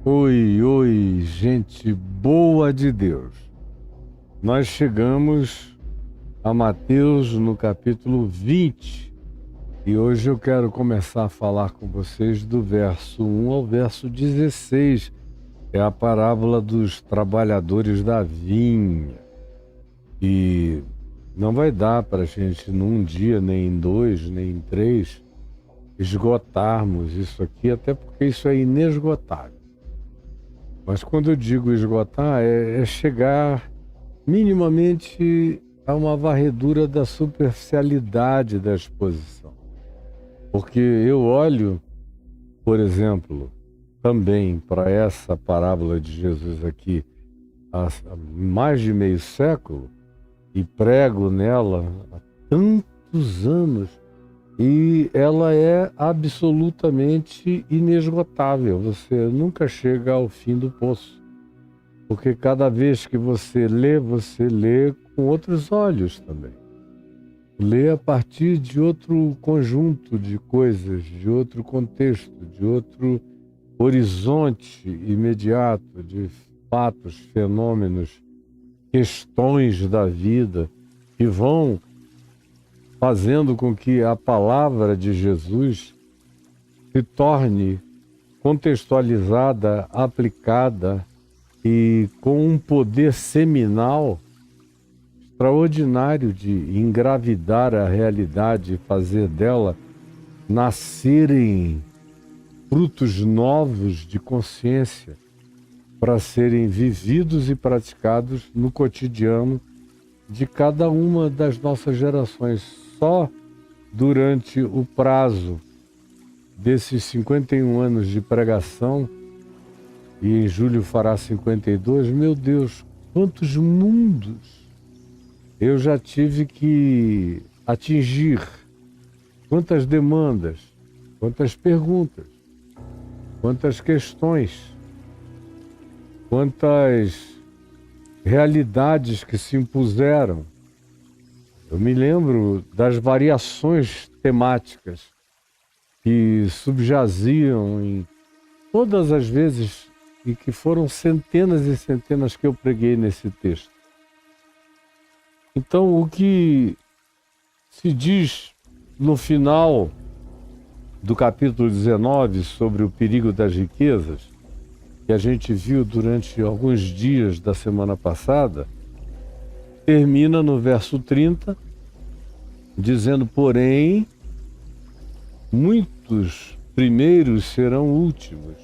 Oi, oi, gente boa de Deus. Nós chegamos a Mateus no capítulo 20 e hoje eu quero começar a falar com vocês do verso 1 ao verso 16. É a parábola dos trabalhadores da vinha. E não vai dar para a gente num dia, nem em dois, nem em três, esgotarmos isso aqui, até porque isso é inesgotável. Mas quando eu digo esgotar, é chegar minimamente a uma varredura da superficialidade da exposição. Porque eu olho, por exemplo, também para essa parábola de Jesus aqui há mais de meio século e prego nela há tantos anos, e ela é absolutamente inesgotável. Você nunca chega ao fim do poço. Porque cada vez que você lê com outros olhos também. Lê a partir de outro conjunto de coisas, de outro contexto, de outro horizonte imediato, de fatos, fenômenos, questões da vida que vão fazendo com que a palavra de Jesus se torne contextualizada, aplicada e com um poder seminal extraordinário de engravidar a realidade e fazer dela nascerem frutos novos de consciência para serem vividos e praticados no cotidiano de cada uma das nossas gerações. Só durante o prazo desses 51 anos de pregação, e em julho fará 52, meu Deus, quantos mundos eu já tive que atingir, quantas demandas, quantas perguntas, quantas questões, quantas realidades que se impuseram. Eu me lembro das variações temáticas que subjaziam em todas as vezes e que foram centenas e centenas que eu preguei nesse texto. Então, o que se diz no final do capítulo 19 sobre o perigo das riquezas, que a gente viu durante alguns dias da semana passada, termina no verso 30, dizendo, porém, muitos primeiros serão últimos,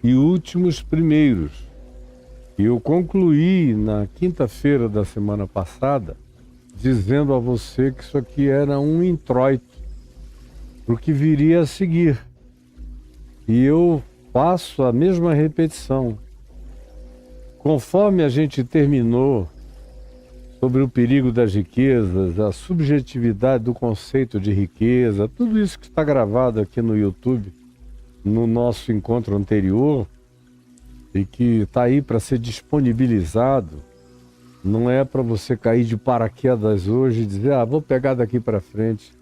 e últimos primeiros. E eu concluí na quinta-feira da semana passada, dizendo a você que isso aqui era um introito para o que viria a seguir. E eu faço a mesma repetição. Conforme a gente terminou sobre o perigo das riquezas, a subjetividade do conceito de riqueza, tudo isso que está gravado aqui no YouTube, no nosso encontro anterior, e que está aí para ser disponibilizado, não é para você cair de paraquedas hoje e dizer, vou pegar daqui para frente.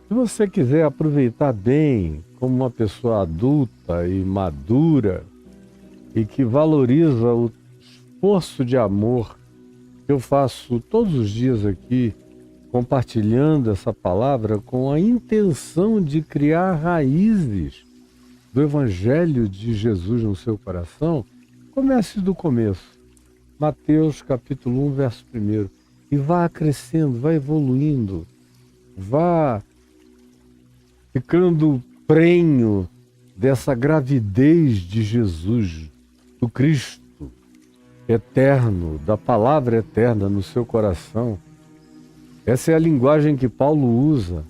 Se você quiser aproveitar bem, como uma pessoa adulta e madura, e que valoriza o esforço de amor que eu faço todos os dias aqui, compartilhando essa palavra com a intenção de criar raízes do Evangelho de Jesus no seu coração, comece do começo. Mateus capítulo 1, verso 1. E vá crescendo, vá evoluindo, vá ficando prenho dessa gravidez de Jesus, do Cristo eterno, da palavra eterna no seu coração. Essa é a linguagem que Paulo usa.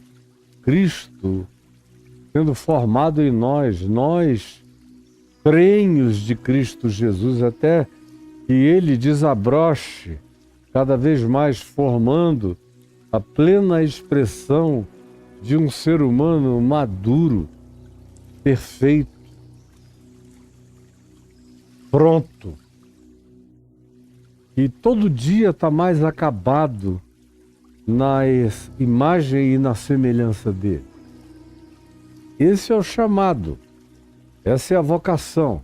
Cristo sendo formado em nós prenhos de Cristo Jesus, até que ele desabroche cada vez mais, formando a plena expressão de um ser humano maduro, perfeito, pronto, e todo dia está mais acabado na imagem e na semelhança dele. Esse é o chamado, essa é a vocação.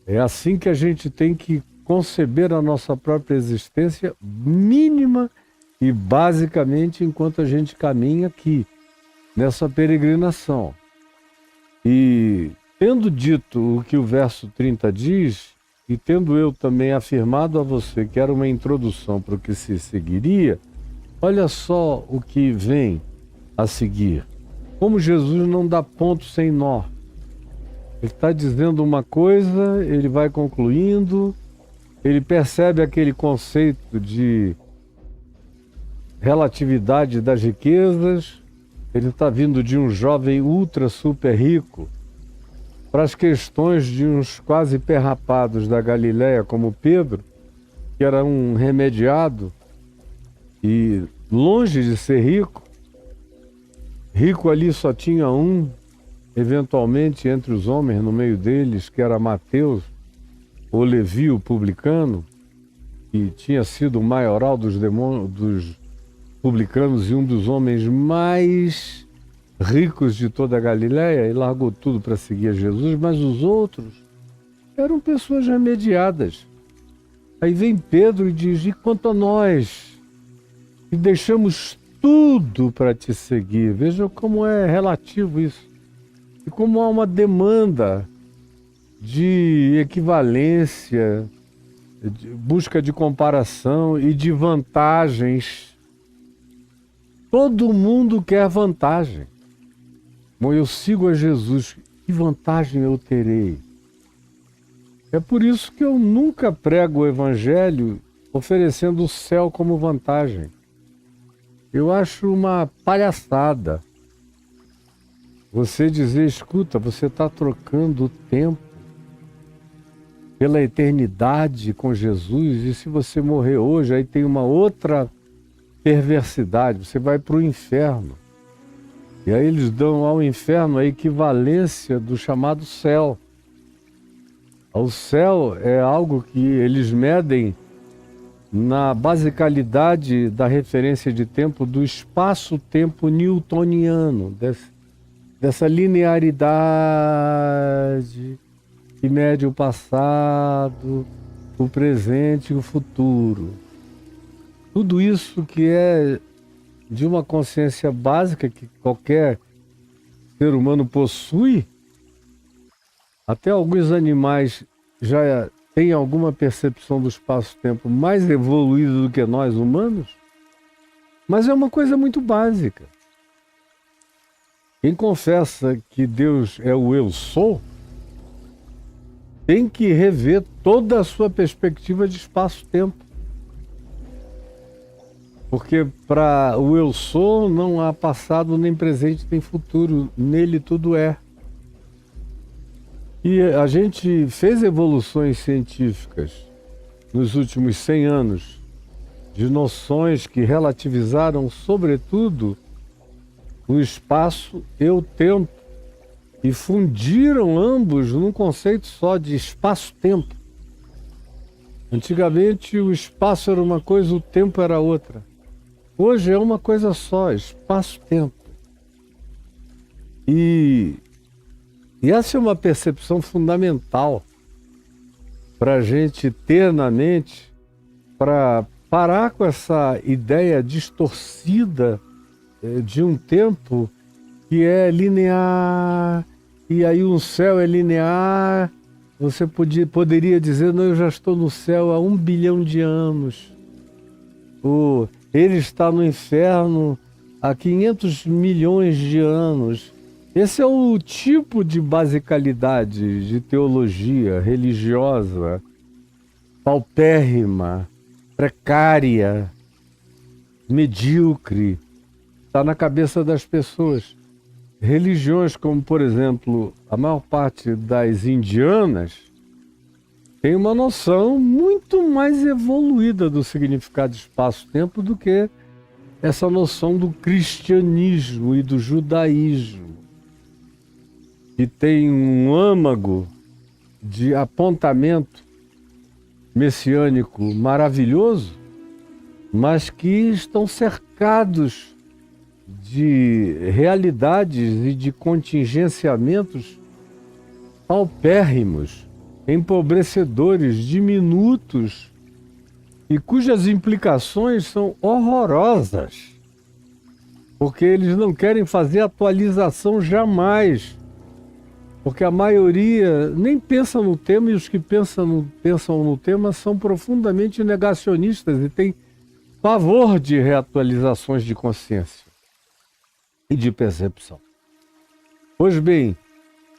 É assim que a gente tem que conceber a nossa própria existência mínima e basicamente enquanto a gente caminha aqui, nessa peregrinação. E tendo dito o que o verso 30 diz, e tendo eu também afirmado a você que era uma introdução para o que se seguiria, olha só o que vem a seguir. Como Jesus não dá ponto sem nó. Ele está dizendo uma coisa, ele vai concluindo, ele percebe aquele conceito de relatividade das riquezas. Ele está vindo de um jovem ultra super rico para as questões de uns quase perrapados da Galileia, como Pedro, que era um remediado e longe de ser rico. Rico ali só tinha um, eventualmente entre os homens, no meio deles, que era Mateus, ou Levi, o publicano, que tinha sido o maioral dos publicanos e um dos homens mais ricos de toda a Galileia, e largou tudo para seguir a Jesus, mas os outros eram pessoas remediadas. Aí vem Pedro e diz: e quanto a nós, que deixamos tudo para te seguir? Veja como é relativo isso. E como há uma demanda de equivalência, de busca de comparação e de vantagens. Todo mundo quer vantagem. Bom, eu sigo a Jesus, que vantagem eu terei? É por isso que eu nunca prego o Evangelho oferecendo o céu como vantagem. Eu acho uma palhaçada você dizer: escuta, você está trocando o tempo pela eternidade com Jesus, e se você morrer hoje, aí tem uma outra perversidade, você vai para o inferno. E aí eles dão ao inferno a equivalência do chamado céu. O céu é algo que eles medem na basicalidade da referência de tempo do espaço-tempo newtoniano, dessa linearidade que mede o passado, o presente e o futuro. Tudo isso que é de uma consciência básica que qualquer ser humano possui. Até alguns animais já têm alguma percepção do espaço-tempo mais evoluída do que nós humanos, mas é uma coisa muito básica. Quem confessa que Deus é o eu sou, tem que rever toda a sua perspectiva de espaço-tempo. Porque para o eu sou não há passado, nem presente, nem futuro. Nele tudo é. E a gente fez evoluções científicas nos últimos 100 anos de noções que relativizaram, sobretudo, o espaço e o tempo, e fundiram ambos num conceito só de espaço-tempo. Antigamente o espaço era uma coisa, o tempo era outra. Hoje é uma coisa só, espaço-tempo. E essa é uma percepção fundamental para a gente ter na mente, para parar com essa ideia distorcida de um tempo que é linear, e aí um céu é linear. Você poderia dizer: não, eu já estou no céu há 1 bilhão de anos. Ou ele está no inferno há 500 milhões de anos. Esse é o tipo de basicalidade de teologia religiosa, paupérrima, precária, medíocre, está na cabeça das pessoas. Religiões como, por exemplo, a maior parte das indianas tem uma noção muito mais evoluída do significado de espaço-tempo do que essa noção do cristianismo e do judaísmo, que tem um âmago de apontamento messiânico maravilhoso, mas que estão cercados de realidades e de contingenciamentos paupérrimos empobrecedores, diminutos e cujas implicações são horrorosas, porque eles não querem fazer atualização jamais, porque a maioria nem pensa no tema, e os que pensam no tema são profundamente negacionistas e têm pavor de reatualizações de consciência e de percepção. Pois bem,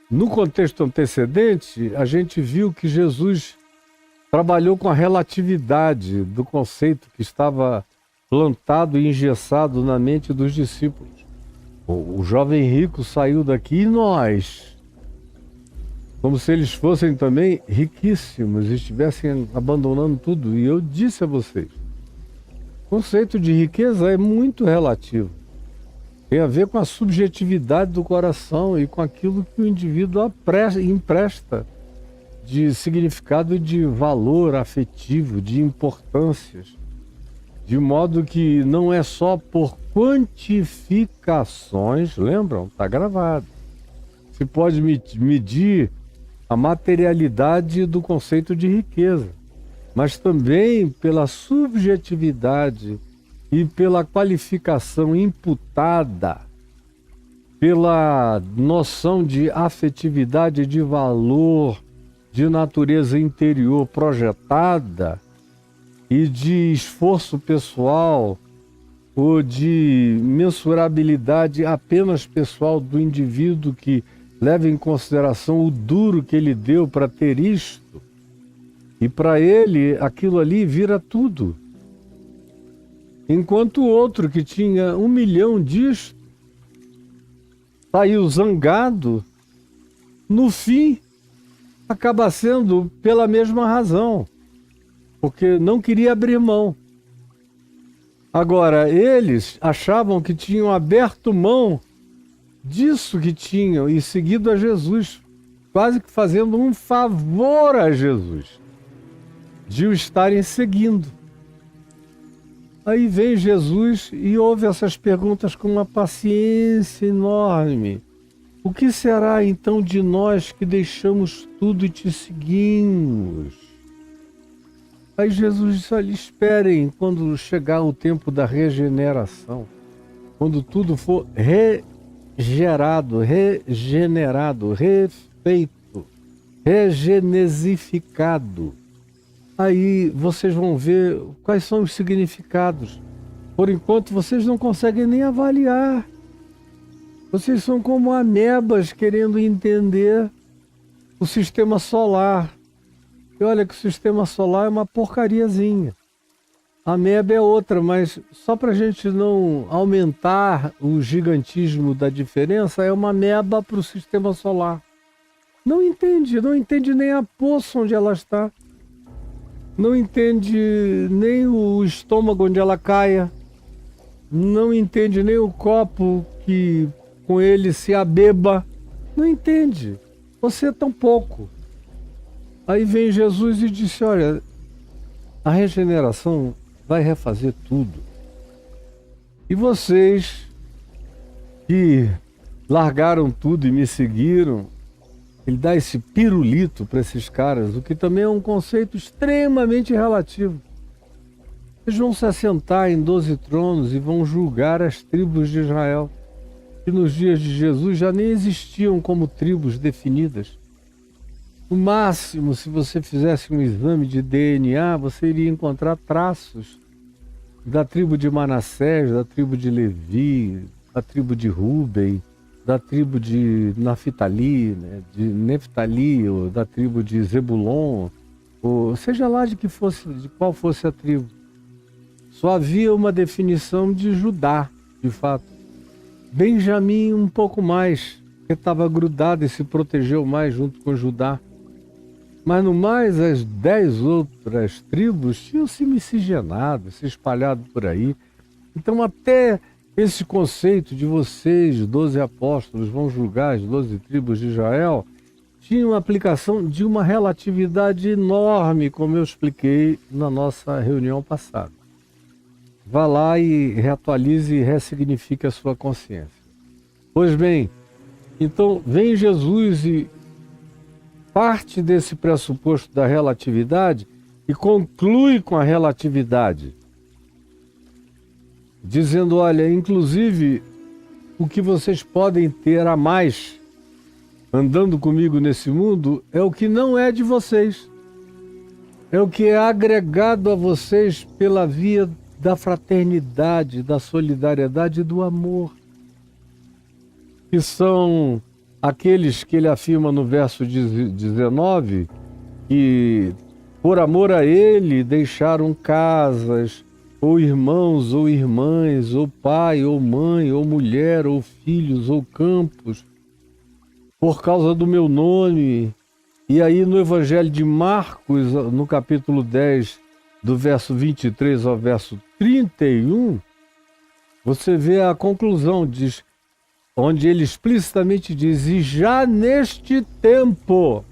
no contexto antecedente, a gente viu que Jesus trabalhou com a relatividade do conceito que estava plantado e engessado na mente dos discípulos. O jovem rico saiu daqui e nós, como se eles fossem também riquíssimos e estivessem abandonando tudo. E eu disse a vocês, o conceito de riqueza é muito relativo. Tem a ver com a subjetividade do coração e com aquilo que o indivíduo empresta de significado e de valor afetivo, de importâncias. De modo que não é só por quantificações, lembram? Está gravado. Se pode medir a materialidade do conceito de riqueza, mas também pela subjetividade e pela qualificação imputada, pela noção de afetividade, de valor, de natureza interior projetada e de esforço pessoal ou de mensurabilidade apenas pessoal do indivíduo que leva em consideração o duro que ele deu para ter isto. E para ele aquilo ali vira tudo. Enquanto o outro que tinha 1 milhão disto saiu zangado, no fim acaba sendo pela mesma razão, porque não queria abrir mão. Agora, eles achavam que tinham aberto mão disso que tinham e seguido a Jesus, quase que fazendo um favor a Jesus, de o estarem seguindo. Aí vem Jesus e ouve essas perguntas com uma paciência enorme. O que será então de nós que deixamos tudo e te seguimos? Aí Jesus disse, olha, esperem quando chegar o tempo da regeneração, quando tudo for regenerado, refeito, regenesificado. Aí vocês vão ver quais são os significados. Por enquanto vocês não conseguem nem avaliar. Vocês são como amebas querendo entender o sistema solar. E olha que o sistema solar é uma porcariazinha. A ameba é outra, mas só para a gente não aumentar o gigantismo da diferença, é uma ameba para o sistema solar. Não entende nem a poça onde ela está. Não entende nem o estômago onde ela caia, não entende nem o copo que com ele se abeba, não entende, você é tão pouco. Aí vem Jesus e disse, olha, a regeneração vai refazer tudo. E vocês que largaram tudo e me seguiram, ele dá esse pirulito para esses caras, o que também é um conceito extremamente relativo. Eles vão se assentar em 12 tronos e vão julgar as tribos de Israel, que nos dias de Jesus já nem existiam como tribos definidas. No máximo, se você fizesse um exame de DNA, você iria encontrar traços da tribo de Manassés, da tribo de Levi, da tribo de Rúben, da tribo de Naphtali, né, de Neftali, ou da tribo de Zebulon, ou seja lá de qual fosse a tribo. Só havia uma definição de Judá, de fato. Benjamim um pouco mais, que estava grudado e se protegeu mais junto com Judá. Mas no mais, as 10 outras tribos tinham se miscigenado, se espalhado por aí. Então até esse conceito de vocês, 12 apóstolos, vão julgar as 12 tribos de Israel, tinha uma aplicação de uma relatividade enorme, como eu expliquei na nossa reunião passada. Vá lá e reatualize e ressignifique a sua consciência. Pois bem, então vem Jesus e parte desse pressuposto da relatividade e conclui com a relatividade, dizendo, olha, inclusive o que vocês podem ter a mais andando comigo nesse mundo é o que não é de vocês. É o que é agregado a vocês pela via da fraternidade, da solidariedade e do amor. Que são aqueles que ele afirma no verso 19, que por amor a ele deixaram casas, ou irmãos, ou irmãs, ou pai, ou mãe, ou mulher, ou filhos, ou campos, por causa do meu nome. E aí no Evangelho de Marcos, no capítulo 10, do verso 23 ao verso 31, você vê a conclusão, diz, onde ele explicitamente diz, e já neste tempo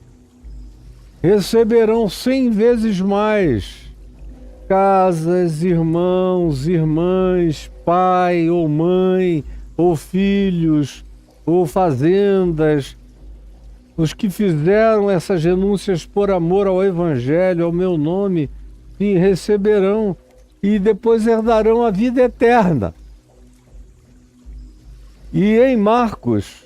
receberão 100 vezes mais casas, irmãos, irmãs, pai ou mãe, ou filhos, ou fazendas, os que fizeram essas renúncias por amor ao Evangelho, ao meu nome, sim, receberão e depois herdarão a vida eterna. E em Marcos,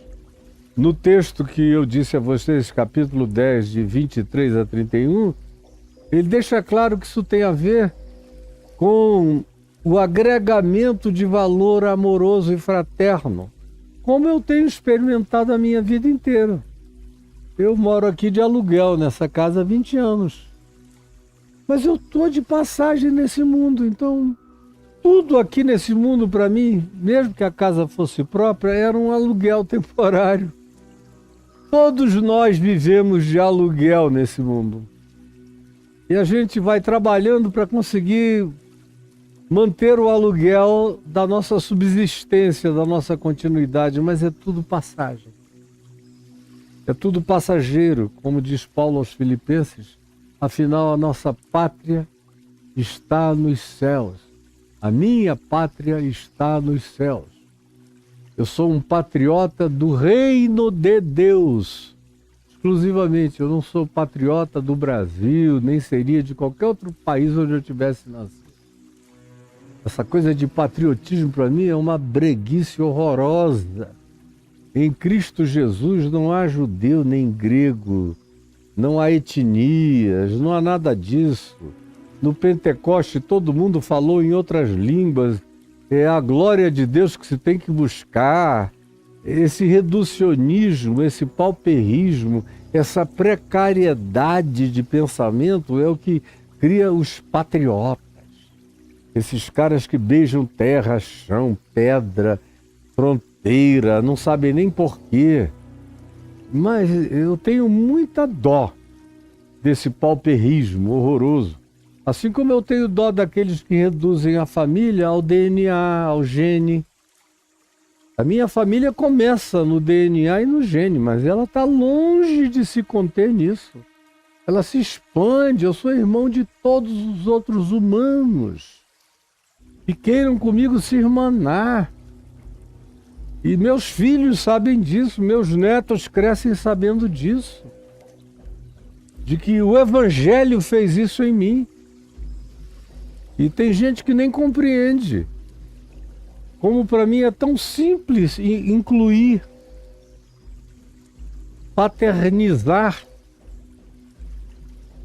no texto que eu disse a vocês, capítulo 10, de 23 a 31, ele deixa claro que isso tem a ver com o agregamento de valor amoroso e fraterno, como eu tenho experimentado a minha vida inteira. Eu moro aqui de aluguel nessa casa há 20 anos. Mas eu estou de passagem nesse mundo, então tudo aqui nesse mundo para mim, mesmo que a casa fosse própria, era um aluguel temporário. Todos nós vivemos de aluguel nesse mundo. E a gente vai trabalhando para conseguir manter o aluguel da nossa subsistência, da nossa continuidade, mas é tudo passagem. É tudo passageiro, como diz Paulo aos Filipenses, afinal a nossa pátria está nos céus. A minha pátria está nos céus. Eu sou um patriota do reino de Deus, exclusivamente. Eu não sou patriota do Brasil, nem seria de qualquer outro país onde eu tivesse nascido. Essa coisa de patriotismo para mim é uma breguice horrorosa. Em Cristo Jesus não há judeu nem grego, não há etnias, não há nada disso. No Pentecoste todo mundo falou em outras línguas, é a glória de Deus que se tem que buscar. Esse reducionismo, esse pauperismo, essa precariedade de pensamento é o que cria os patriotas. Esses caras que beijam terra, chão, pedra, fronteira, não sabem nem porquê. Mas eu tenho muita dó desse pauperismo horroroso. Assim como eu tenho dó daqueles que reduzem a família ao DNA, ao gene. A minha família começa no DNA e no gene, mas ela está longe de se conter nisso. Ela se expande, eu sou irmão de todos os outros humanos que queiram comigo se irmanar. E meus filhos sabem disso, meus netos crescem sabendo disso. De que o Evangelho fez isso em mim. E tem gente que nem compreende. Como para mim é tão simples incluir, paternizar,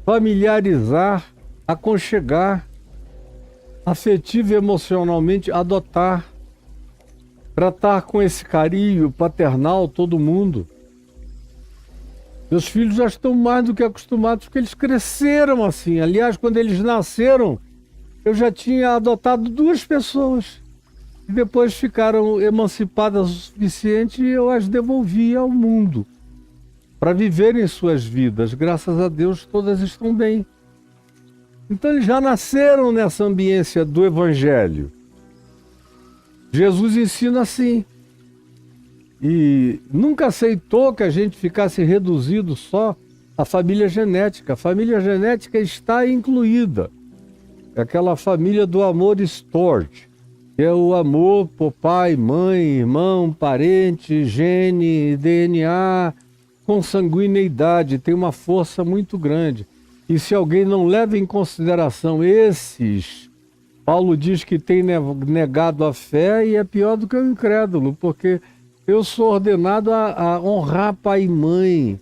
familiarizar, aconchegar, afetivo e emocionalmente adotar, tratar com esse carinho paternal todo mundo. Meus filhos já estão mais do que acostumados, porque eles cresceram assim. Aliás, quando eles nasceram, eu já tinha adotado 2 pessoas. E depois ficaram emancipadas o suficiente e eu as devolvi ao mundo para viverem suas vidas. Graças a Deus, todas estão bem. Então eles já nasceram nessa ambiência do Evangelho. Jesus ensina assim. E nunca aceitou que a gente ficasse reduzido só à família genética. A família genética está incluída. É aquela família do amor stored, que é o amor por pai, mãe, irmão, parente, gene, DNA, consanguineidade, tem uma força muito grande. E se alguém não leva em consideração esses, Paulo diz que tem negado a fé e é pior do que o incrédulo, porque eu sou ordenado a honrar pai e mãe,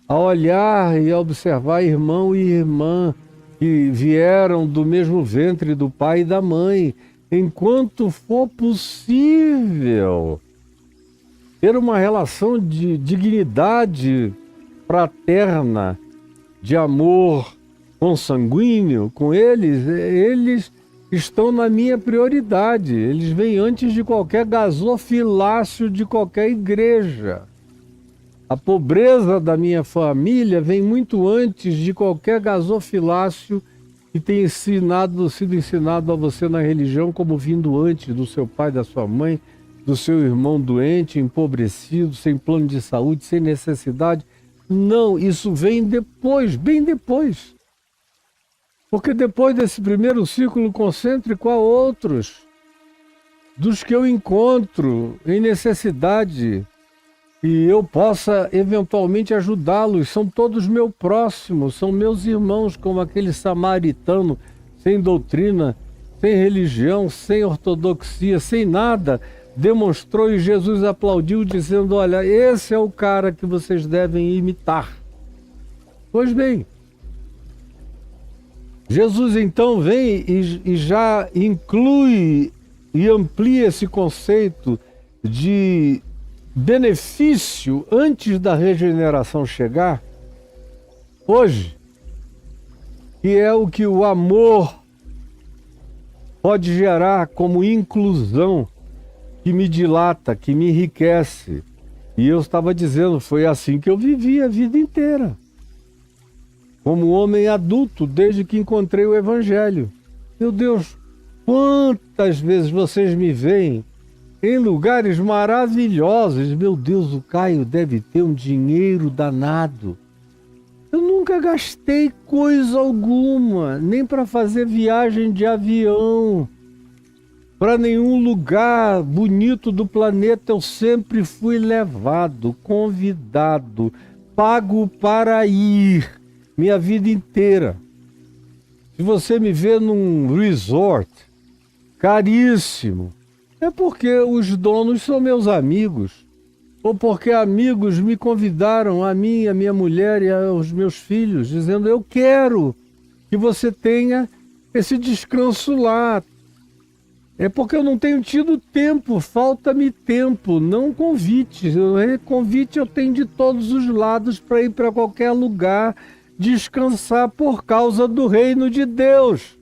a olhar e a observar irmão e irmã que vieram do mesmo ventre do pai e da mãe, enquanto for possível ter uma relação de dignidade fraterna, de amor consanguíneo com eles, eles estão na minha prioridade. Eles vêm antes de qualquer gasofilácio de qualquer igreja. A pobreza da minha família vem muito antes de qualquer gasofilácio que tenha sido ensinado a você na religião como vindo antes do seu pai, da sua mãe, do seu irmão doente, empobrecido, sem plano de saúde, sem necessidade. Não, isso vem depois, bem depois. Porque depois desse primeiro círculo concêntrico há outros, dos que eu encontro em necessidade e eu possa eventualmente ajudá-los. São todos meus próximos, são meus irmãos, como aquele samaritano sem doutrina, sem religião, sem ortodoxia, sem nada, demonstrou e Jesus aplaudiu dizendo: olha, esse é o cara que vocês devem imitar. Pois bem, Jesus então vem e já inclui e amplia esse conceito de benefício antes da regeneração chegar, hoje, que é o que o amor pode gerar como inclusão, que me dilata, que me enriquece. E eu estava dizendo, foi assim que eu vivi a vida inteira, como homem adulto, desde que encontrei o Evangelho. Meu Deus, quantas vezes vocês me veem em lugares maravilhosos. Meu Deus, o Caio deve ter um dinheiro danado. Eu nunca gastei coisa alguma, nem para fazer viagem de avião, para nenhum lugar bonito do planeta. Eu sempre fui levado, convidado, pago para ir, minha vida inteira. Se você me vê num resort caríssimo, é porque os donos são meus amigos, ou porque amigos me convidaram, a mim, a minha mulher e aos meus filhos, dizendo: eu quero que você tenha esse descanso lá. É porque eu não tenho tido tempo, falta-me tempo, não convites. Convite eu tenho de todos os lados para ir para qualquer lugar descansar por causa do reino de Deus.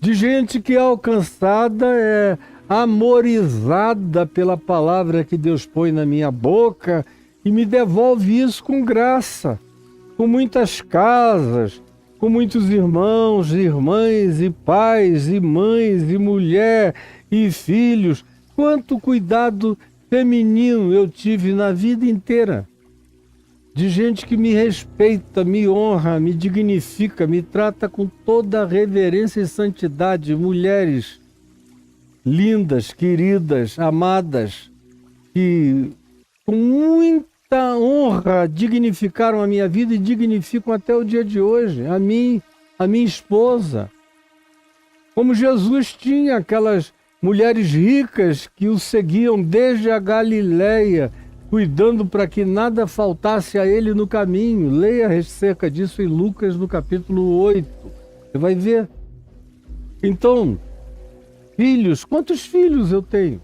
De gente que é alcançada, é amorizada pela palavra que Deus põe na minha boca e me devolve isso com graça, com muitas casas, com muitos irmãos, irmãs e pais e mães e mulher e filhos. Quanto cuidado feminino eu tive na vida inteira, de gente que me respeita, me honra, me dignifica, me trata com toda reverência e santidade. Mulheres lindas, queridas, amadas, que com muita honra dignificaram a minha vida e dignificam até o dia de hoje, a mim, a minha esposa. Como Jesus tinha aquelas mulheres ricas que o seguiam desde a Galileia, cuidando para que nada faltasse a ele no caminho. Leia acerca disso em Lucas, no capítulo 8. Você vai ver. Então, filhos, quantos filhos eu tenho?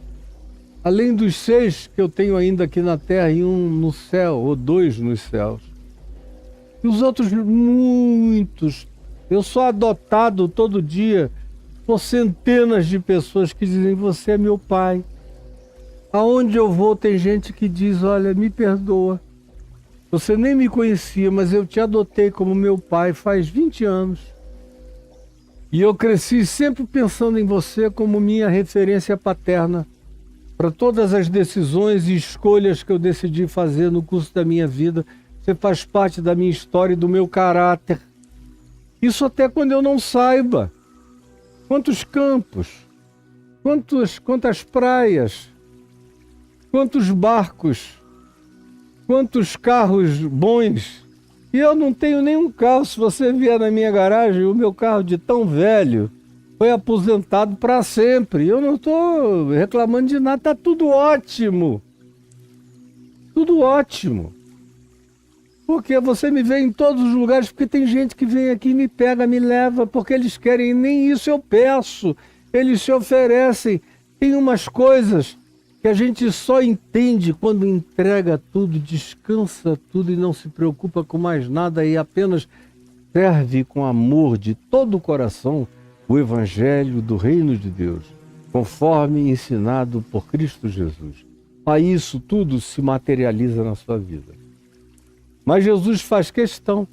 Além dos 6 que eu tenho ainda aqui na terra e 1 no céu, ou 2 nos céus. E os outros muitos. Eu sou adotado todo dia por centenas de pessoas que dizem: você é meu pai. Aonde eu vou tem gente que diz: olha, me perdoa, você nem me conhecia, mas eu te adotei como meu pai faz 20 anos. E eu cresci sempre pensando em você como minha referência paterna para todas as decisões e escolhas que eu decidi fazer no curso da minha vida. Você faz parte da minha história e do meu caráter. Isso até quando eu não saiba. Quantos campos, quantas praias, quantos barcos quantos carros bons. E eu não tenho nenhum carro. Se você vier na minha garagem, o meu carro de tão velho foi aposentado para sempre. Eu não estou reclamando de nada, está tudo ótimo. Tudo ótimo. Porque você me vê em todos os lugares, porque tem gente que vem aqui, me pega, me leva, porque eles querem, nem isso eu peço. Eles se oferecem. Tem umas coisas que a gente só entende quando entrega tudo, descansa tudo e não se preocupa com mais nada e apenas serve com amor de todo o coração o Evangelho do Reino de Deus, conforme ensinado por Cristo Jesus. Aí isso tudo se materializa na sua vida. Mas Jesus faz questão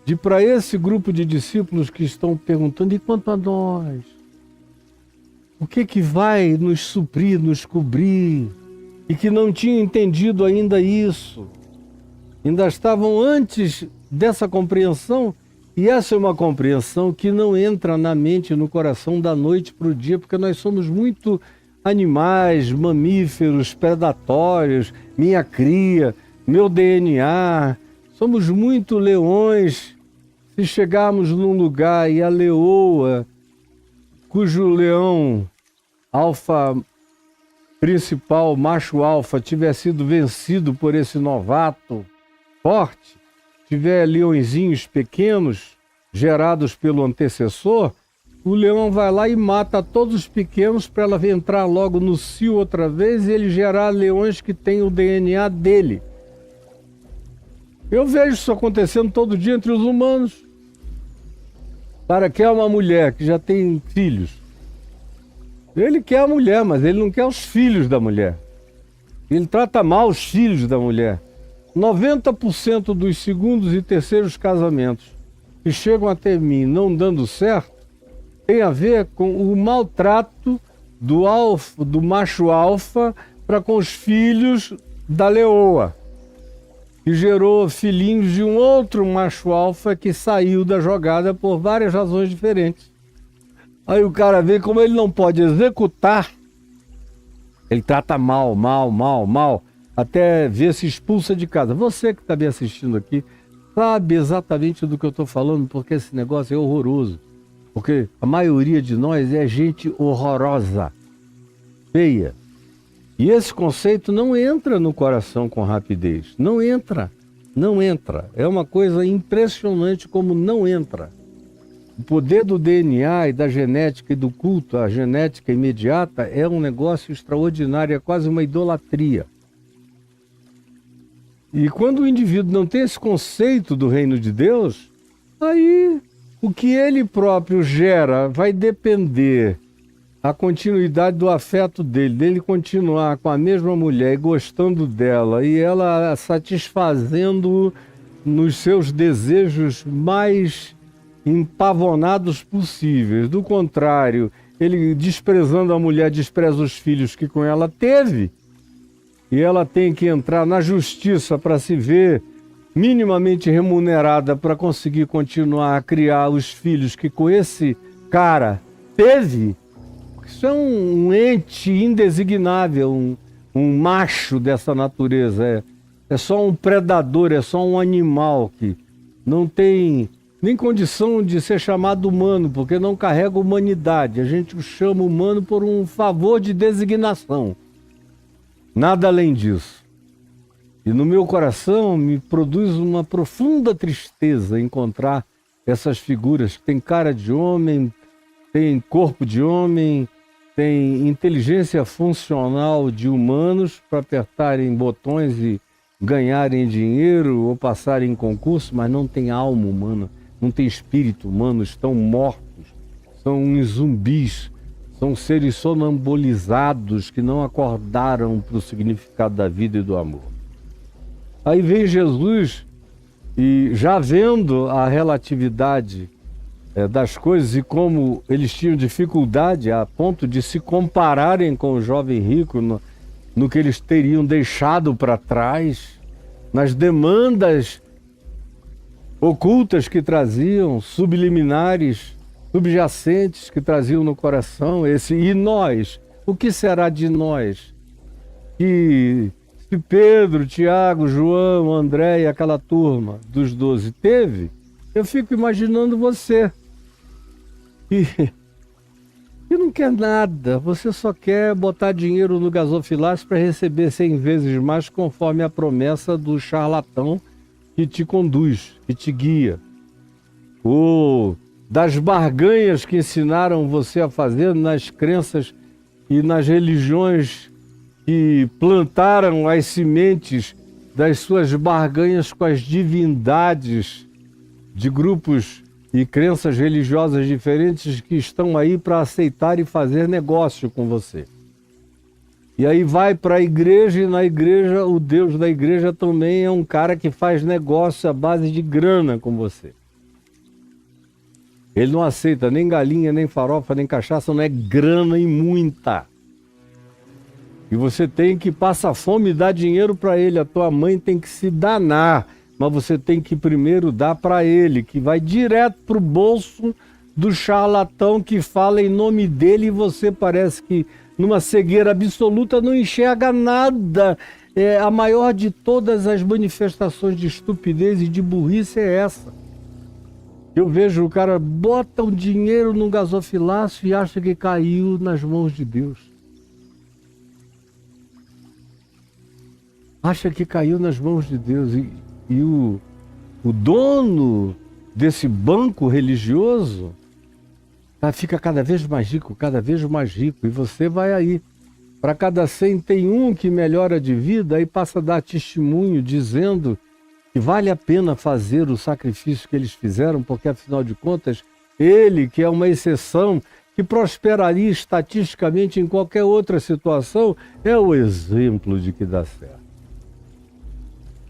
de, para esse grupo de discípulos que estão perguntando, e quanto a nós? O que vai nos suprir, nos cobrir? E que não tinham entendido ainda isso. Ainda estavam antes dessa compreensão, e essa é uma compreensão que não entra na mente e no coração da noite para o dia, porque nós somos muito animais, mamíferos, predatórios, minha cria, meu DNA, somos muito leões. Se chegarmos num lugar e a leoa, cujo leão alfa principal, macho alfa, tiver sido vencido por esse novato forte, tiver leõezinhos pequenos gerados pelo antecessor, o leão vai lá e mata todos os pequenos para ela entrar logo no cio outra vez e ele gerar leões que têm o DNA dele. Eu vejo isso acontecendo todo dia entre os humanos. Para quer uma mulher que já tem filhos. Ele quer a mulher, mas ele não quer os filhos da mulher. Ele trata mal os filhos da mulher. 90% dos segundos e terceiros casamentos que chegam até mim não dando certo tem a ver com o maltrato do macho alfa para com os filhos da leoa, que gerou filhinhos de um outro macho alfa que saiu da jogada por várias razões diferentes. Aí o cara vê como ele não pode executar, ele trata mal, até ver se expulsa de casa. Você que está me assistindo aqui sabe exatamente do que eu estou falando, porque esse negócio é horroroso. Porque a maioria de nós é gente horrorosa, feia. E esse conceito não entra no coração com rapidez. Não entra. É uma coisa impressionante como não entra. O poder do DNA e da genética e do culto à genética imediata é um negócio extraordinário, é quase uma idolatria. E quando o indivíduo não tem esse conceito do reino de Deus, aí o que ele próprio gera vai depender a continuidade do afeto dele continuar com a mesma mulher e gostando dela, e ela satisfazendo nos seus desejos mais empavonados possíveis. Do contrário, ele desprezando a mulher, despreza os filhos que com ela teve, e ela tem que entrar na justiça para se ver minimamente remunerada para conseguir continuar a criar os filhos que com esse cara teve. Isso é um ente indesignável, um macho dessa natureza. É só um predador, é só um animal que não tem nem condição de ser chamado humano, porque não carrega humanidade. A gente o chama humano por um favor de designação. Nada além disso. E no meu coração me produz uma profunda tristeza encontrar essas figuras que têm cara de homem, têm corpo de homem, têm inteligência funcional de humanos para apertarem botões e ganharem dinheiro ou passarem em concurso, mas não tem alma humana, não tem espírito humano, estão mortos, são uns zumbis, são seres sonambulizados que não acordaram para o significado da vida e do amor. Aí vem Jesus e, já vendo a relatividade das coisas e como eles tinham dificuldade a ponto de se compararem com o jovem rico no que eles teriam deixado para trás, nas demandas ocultas que traziam, subliminares, subjacentes que traziam no coração, e nós, o que será de nós? Que Pedro, Tiago, João, André e aquela turma dos 12 teve, eu fico imaginando você. E não quer nada, você só quer botar dinheiro no gasofilácio para receber 100 vezes mais, conforme a promessa do charlatão que te conduz, que te guia. Ou das barganhas que ensinaram você a fazer nas crenças e nas religiões que plantaram as sementes das suas barganhas com as divindades de grupos e crenças religiosas diferentes que estão aí para aceitar e fazer negócio com você. E aí vai para a igreja, e na igreja, o Deus da igreja também é um cara que faz negócio à base de grana com você. Ele não aceita nem galinha, nem farofa, nem cachaça, não é grana e muita. E você tem que passar fome e dar dinheiro para ele. A tua mãe tem que se danar, mas você tem que primeiro dar para ele, que vai direto para o bolso do charlatão que fala em nome dele, e você parece que numa cegueira absoluta não enxerga nada. A maior de todas as manifestações de estupidez e de burrice é essa. Eu vejo o cara bota o dinheiro num gasofilácio e acha que caiu nas mãos de Deus. Acha que caiu nas mãos de Deus. E o dono desse banco religioso fica cada vez mais rico, cada vez mais rico. E você vai aí. Para cada 100 tem um que melhora de vida, aí passa a dar testemunho dizendo que vale a pena fazer o sacrifício que eles fizeram, porque afinal de contas, ele, que é uma exceção, que prosperaria estatisticamente em qualquer outra situação, é o exemplo de que dá certo.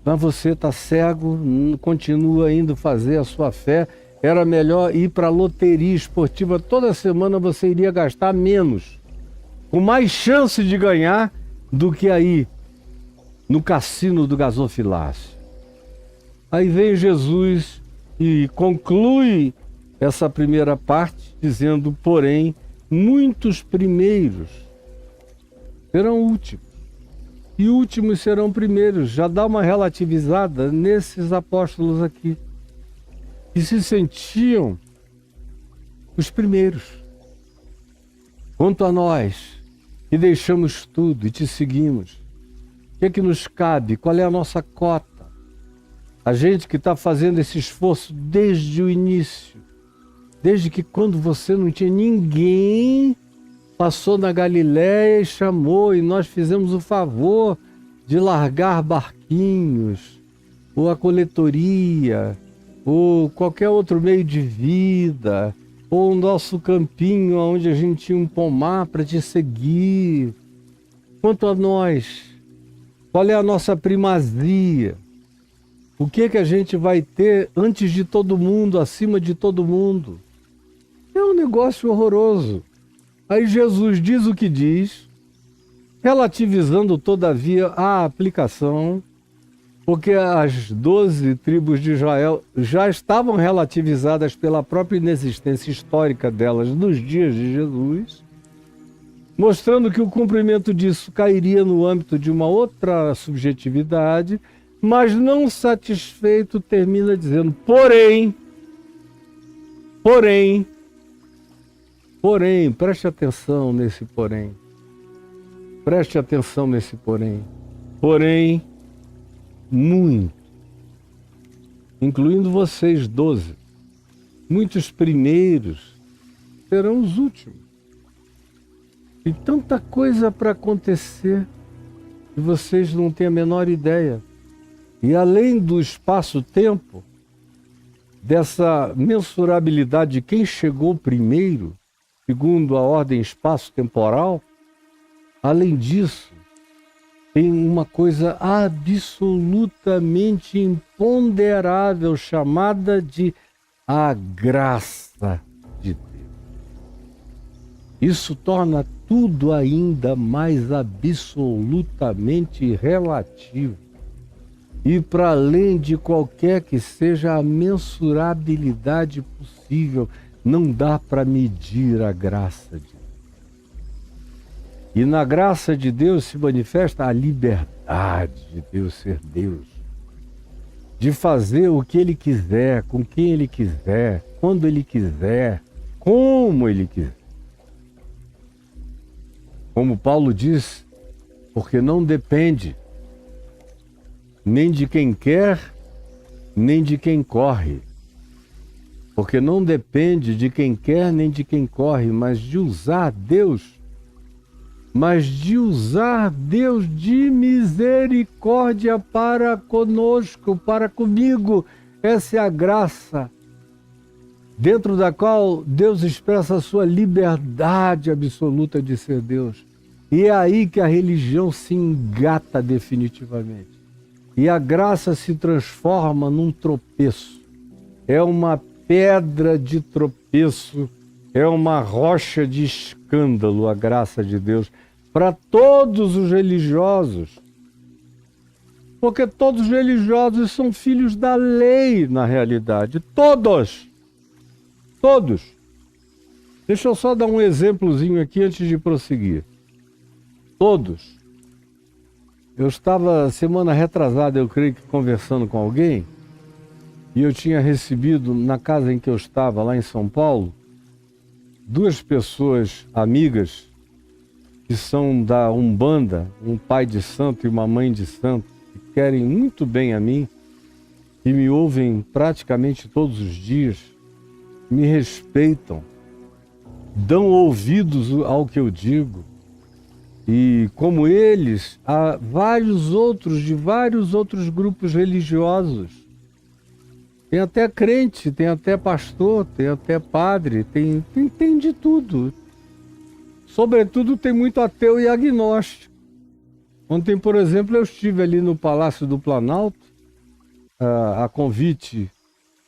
Mas você está cego, continua indo fazer a sua fé. Era melhor ir para a loteria esportiva. Toda semana você iria gastar menos, com mais chance de ganhar do que aí no cassino do gasofilácio. Aí vem Jesus e conclui essa primeira parte dizendo, porém, muitos primeiros serão últimos. E últimos serão primeiros. Já dá uma relativizada nesses apóstolos aqui, que se sentiam os primeiros. Quanto a nós, que deixamos tudo e te seguimos, o que é que nos cabe? Qual é a nossa cota? A gente que está fazendo esse esforço desde o início, desde que quando você não tinha ninguém, passou na Galiléia e chamou, e nós fizemos o favor de largar barquinhos, ou a coletoria, ou qualquer outro meio de vida, ou o nosso campinho onde a gente tinha um pomar para te seguir. Quanto a nós, qual é a nossa primazia? O que a gente vai ter antes de todo mundo, acima de todo mundo? É um negócio horroroso. Aí Jesus diz o que diz, relativizando todavia a aplicação, porque as 12 tribos de Israel já estavam relativizadas pela própria inexistência histórica delas nos dias de Jesus, mostrando que o cumprimento disso cairia no âmbito de uma outra subjetividade, mas não satisfeito termina dizendo, porém, preste atenção nesse porém. Preste atenção nesse porém. Porém, muito, incluindo vocês 12, muitos primeiros serão os últimos. E tanta coisa para acontecer que vocês não têm a menor ideia. E além do espaço-tempo, dessa mensurabilidade de quem chegou primeiro, segundo a ordem espaço-temporal, além disso, tem uma coisa absolutamente imponderável chamada de a graça de Deus. Isso torna tudo ainda mais absolutamente relativo. E para além de qualquer que seja a mensurabilidade possível, não dá para medir a graça de Deus. E na graça de Deus se manifesta a liberdade liberdade de Deus ser Deus, de fazer o que Ele quiser, com quem Ele quiser, quando Ele quiser, como Ele quiser. Como Paulo diz, porque não depende nem de quem quer, nem de quem corre. Porque não depende de quem quer, nem de quem corre, mas de usar Deus. Mas de usar Deus de misericórdia para conosco, para comigo. Essa é a graça dentro da qual Deus expressa a sua liberdade absoluta de ser Deus. E é aí que a religião se engata definitivamente. E a graça se transforma num tropeço. É uma pedra de tropeço, é uma rocha de escândalo, a graça de Deus, para todos os religiosos. Porque todos os religiosos são filhos da lei, na realidade. Todos! Todos! Deixa eu só dar um exemplozinho aqui antes de prosseguir. Todos. Eu estava, semana retrasada, eu creio que conversando com alguém, e eu tinha recebido, na casa em que eu estava, lá em São Paulo, 2 pessoas amigas, que são da Umbanda, um pai de santo e uma mãe de santo, que querem muito bem a mim, que me ouvem praticamente todos os dias, me respeitam, dão ouvidos ao que eu digo. E como eles, há vários outros, de vários outros grupos religiosos. Tem até crente, tem até pastor, tem até padre, tem de tudo. Sobretudo tem muito ateu e agnóstico. Ontem, por exemplo, eu estive ali no Palácio do Planalto, a convite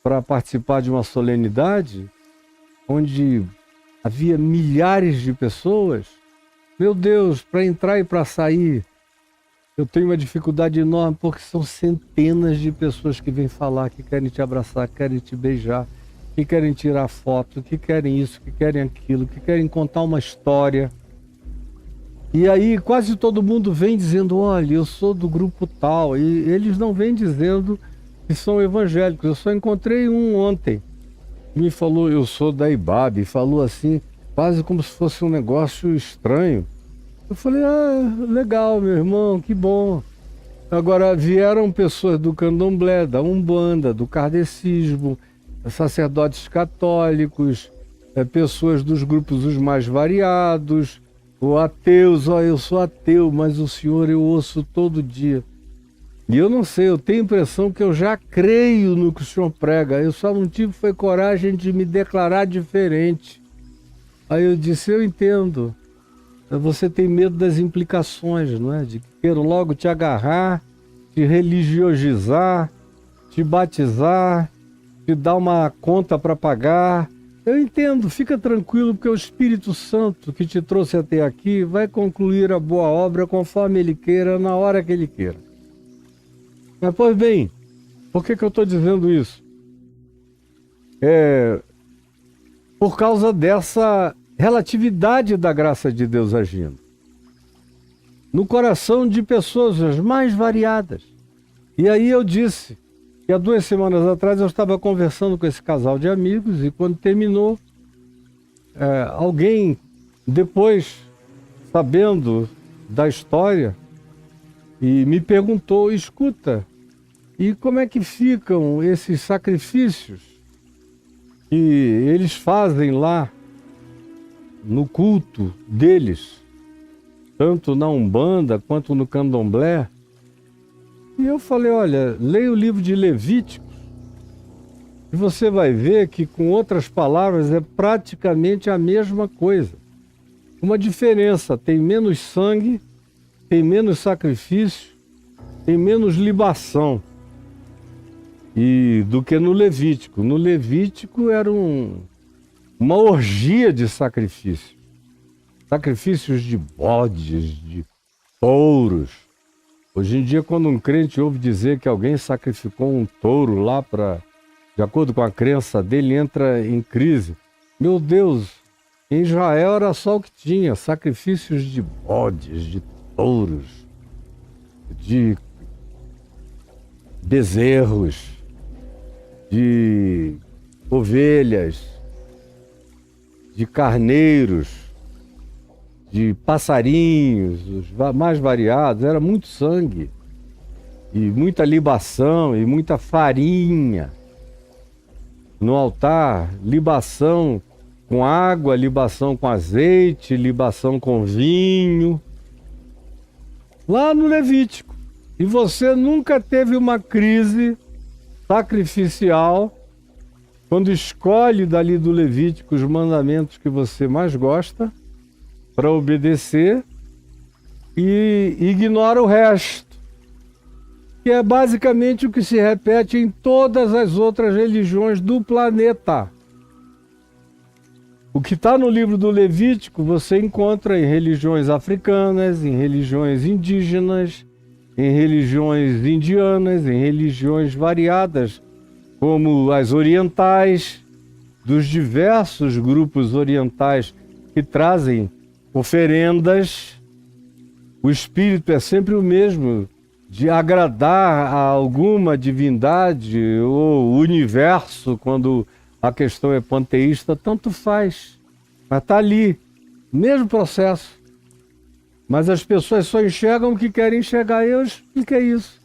para participar de uma solenidade, onde havia milhares de pessoas. Meu Deus, para entrar e para sair, eu tenho uma dificuldade enorme, porque são centenas de pessoas que vêm falar, que querem te abraçar, que querem te beijar, que querem tirar foto, que querem isso, que querem aquilo, que querem contar uma história. E aí quase todo mundo vem dizendo, olha, eu sou do grupo tal, e eles não vêm dizendo que são evangélicos. Eu só encontrei um ontem, que me falou, eu sou da IBAB, e falou assim, quase como se fosse um negócio estranho. Eu falei, legal, meu irmão, que bom. Agora, vieram pessoas do candomblé, da umbanda, do kardecismo, sacerdotes católicos, pessoas dos grupos os mais variados, ou ateus, eu sou ateu, mas o senhor eu ouço todo dia. E eu não sei, eu tenho a impressão que eu já creio no que o senhor prega, eu só não tive foi coragem de me declarar diferente. Aí eu disse, eu entendo, você tem medo das implicações, não é? De que queiram logo te agarrar, te religiosizar, te batizar, te dar uma conta para pagar. Eu entendo, fica tranquilo, porque o Espírito Santo que te trouxe até aqui vai concluir a boa obra conforme Ele queira, na hora que Ele queira. Mas, pois bem, por que eu estou dizendo isso? Por causa dessa relatividade da graça de Deus agindo no coração de pessoas as mais variadas. E aí eu disse que há 2 semanas atrás eu estava conversando com esse casal de amigos e quando terminou, alguém depois, sabendo da história, e me perguntou, escuta, e como é que ficam esses sacrifícios que eles fazem lá no culto deles, tanto na Umbanda quanto no Candomblé? E eu falei, olha, leia o livro de Levíticos e você vai ver que, com outras palavras, é praticamente a mesma coisa. Uma diferença, tem menos sangue, tem menos sacrifício, tem menos libação do que no Levítico. No Levítico era uma orgia de sacrifício. Sacrifícios de bodes, de touros. Hoje em dia, quando um crente ouve dizer que alguém sacrificou um touro lá de acordo com a crença dele, entra em crise. Meu Deus, em Israel era só o que tinha, sacrifícios de bodes, de touros. de bezerros, de ovelhas, de carneiros, de passarinhos, os mais variados. Era muito sangue e muita libação e muita farinha. No altar, libação com água, libação com azeite, libação com vinho. Lá no Levítico. E você nunca teve uma crise sacrificial quando escolhe dali do Levítico os mandamentos que você mais gosta para obedecer e ignora o resto, que é basicamente o que se repete em todas as outras religiões do planeta. O que está no livro do Levítico você encontra em religiões africanas, em religiões indígenas, em religiões indianas, em religiões variadas, como as orientais, dos diversos grupos orientais que trazem oferendas. O espírito é sempre o mesmo, de agradar a alguma divindade ou universo, quando a questão é panteísta, tanto faz. Mas está ali, mesmo processo. Mas as pessoas só enxergam o que querem enxergar. Eu expliquei isso.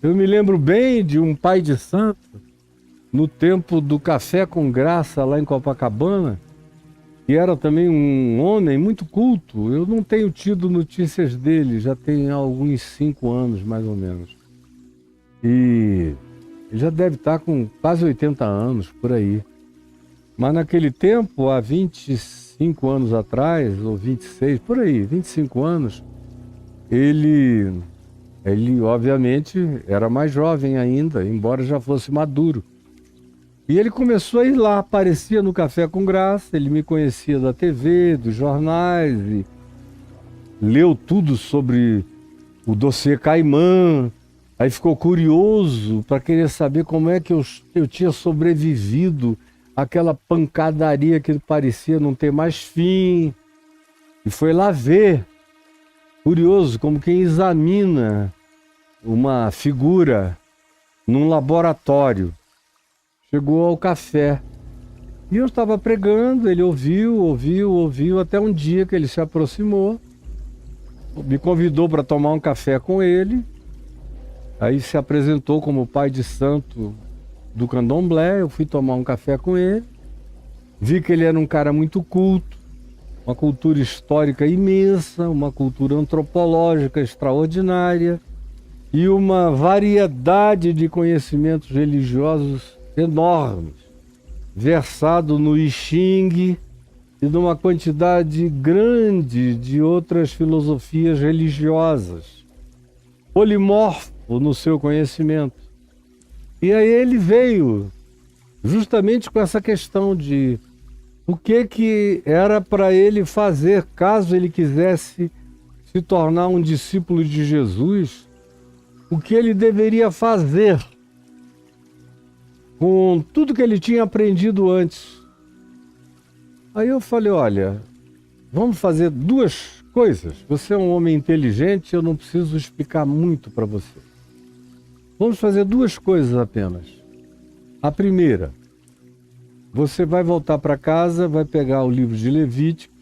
Eu me lembro bem de um pai de santo, no tempo do Café com Graça, lá em Copacabana, que era também um homem muito culto. Eu não tenho tido notícias dele, já tem alguns 5 anos, mais ou menos. E ele já deve estar com quase 80 anos, por aí. Mas naquele tempo, há 25 anos atrás, ou 26, por aí, 25 anos, ele obviamente era mais jovem ainda, embora já fosse maduro. E ele começou a ir lá, aparecia no Café com Graça, ele me conhecia da TV, dos jornais, e leu tudo sobre o dossiê Caimã, aí ficou curioso para querer saber como é que eu tinha sobrevivido àquela pancadaria que parecia não ter mais fim. E foi lá ver, curioso, como quem examina uma figura num laboratório. Chegou ao café. E eu estava pregando, ele ouviu, até um dia que ele se aproximou, me convidou para tomar um café com ele. Aí se apresentou como pai de santo do Candomblé. Eu fui tomar um café com ele. Vi que ele era um cara muito culto, uma cultura histórica imensa, uma cultura antropológica extraordinária e uma variedade de conhecimentos religiosos enormes, versado no I Ching e numa quantidade grande de outras filosofias religiosas, polimorfo no seu conhecimento. E aí ele veio justamente com essa questão de o que era para ele fazer caso ele quisesse se tornar um discípulo de Jesus, o que ele deveria fazer com tudo que ele tinha aprendido antes. Aí eu falei, olha, vamos fazer 2 coisas. Você é um homem inteligente, eu não preciso explicar muito para você. Vamos fazer 2 coisas apenas. A primeira, você vai voltar para casa, vai pegar o livro de Levítico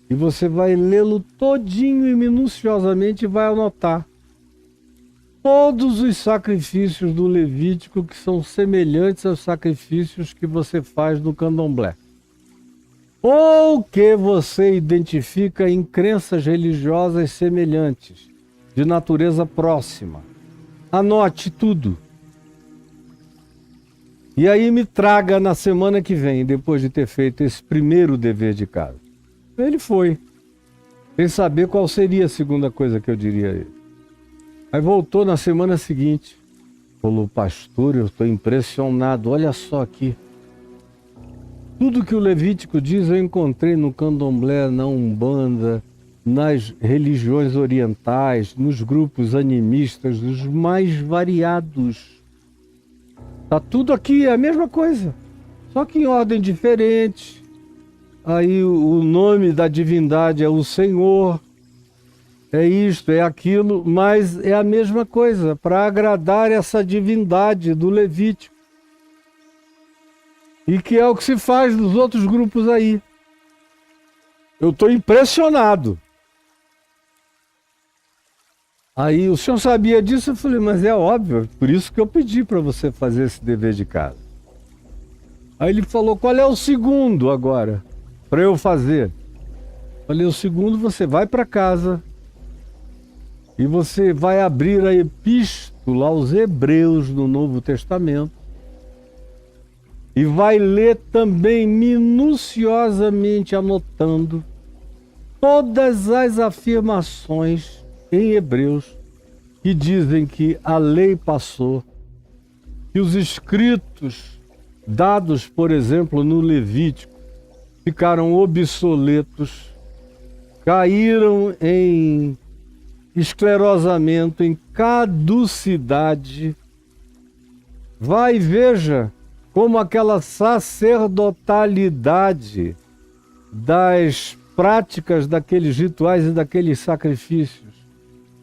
e você vai lê-lo todinho e minuciosamente e vai anotar todos os sacrifícios do Levítico que são semelhantes aos sacrifícios que você faz no Candomblé, ou que você identifica em crenças religiosas semelhantes, de natureza próxima. Anote tudo. E aí me traga na semana que vem, depois de ter feito esse primeiro dever de casa. Ele foi, sem saber qual seria a segunda coisa que eu diria a ele. Aí voltou na semana seguinte, falou, pastor, eu estou impressionado, olha só aqui. Tudo que o Levítico diz eu encontrei no Candomblé, na Umbanda, nas religiões orientais, nos grupos animistas, os mais variados. Está tudo aqui, é a mesma coisa, só que em ordem diferente. Aí o nome da divindade é o Senhor, é isto, é aquilo, mas é a mesma coisa, para agradar essa divindade do Levítico. E que é o que se faz dos outros grupos aí. Eu estou impressionado. Aí o senhor sabia disso? Eu falei, mas é óbvio, por isso que eu pedi para você fazer esse dever de casa. Aí ele falou, qual é o segundo agora para eu fazer? Eu falei, o segundo você vai para casa e você vai abrir a epístola aos Hebreus no Novo Testamento e vai ler também minuciosamente, anotando todas as afirmações em Hebreus que dizem que a lei passou, que os escritos dados, por exemplo, no Levítico, ficaram obsoletos, caíram em esclerosamento, em caducidade. Vai e veja como aquela sacerdotalidade das práticas daqueles rituais e daqueles sacrifícios.